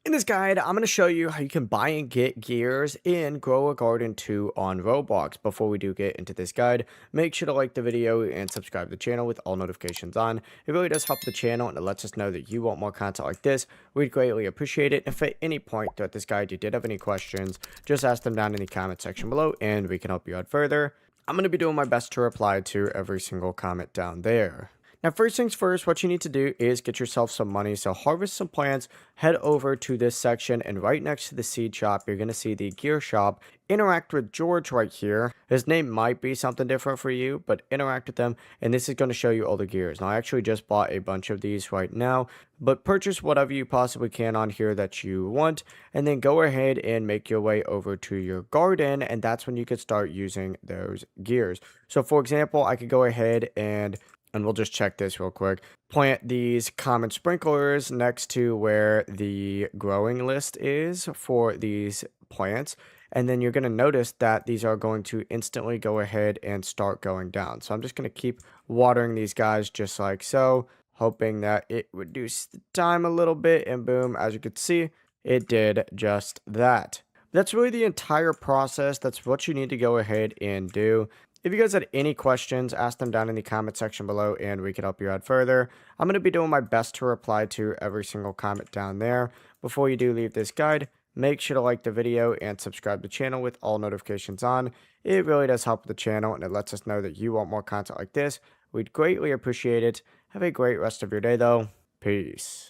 In this guide, I'm going to show you how you can buy and get gears in Grow a Garden 2 on Roblox. Before we do get into this guide, make sure to like the video and subscribe to the channel with all notifications on. It really does help the channel and it lets us know that you want more content like this. We'd greatly appreciate it. If at any point throughout this guide you did have any questions, just ask them down in the comment section below and we can help you out further. I'm going to be doing my best to reply to every single comment down there. Now, first things first, what you need to do is get yourself some money. So harvest some plants, head over to this section, and right next to the seed shop, you're going to see the gear shop. Interact with George right here. His name might be something different for you, but interact with them, and this is going to show you all the gears. Now, I actually just bought a bunch of these right now, but purchase whatever you possibly can on here that you want, and then go ahead and make your way over to your garden, and that's when you could start using those gears. So, for example, I could go ahead and we'll just check this real quick. Plant these common sprinklers next to where the growing list is for these plants. And then you're going to notice that these are going to instantly go ahead and start going down. So I'm just going to keep watering these guys just like so, hoping that it reduces the time a little bit. And boom, as you can see, it did just that. That's really the entire process. That's what you need to go ahead and do. If you guys had any questions, ask them down in the comment section below and we can help you out further. I'm going to be doing my best to reply to every single comment down there. Before you do leave this guide, make sure to like the video and subscribe to the channel with all notifications on. It really does help the channel and it lets us know that you want more content like this. We'd greatly appreciate it. Have a great rest of your day though. Peace.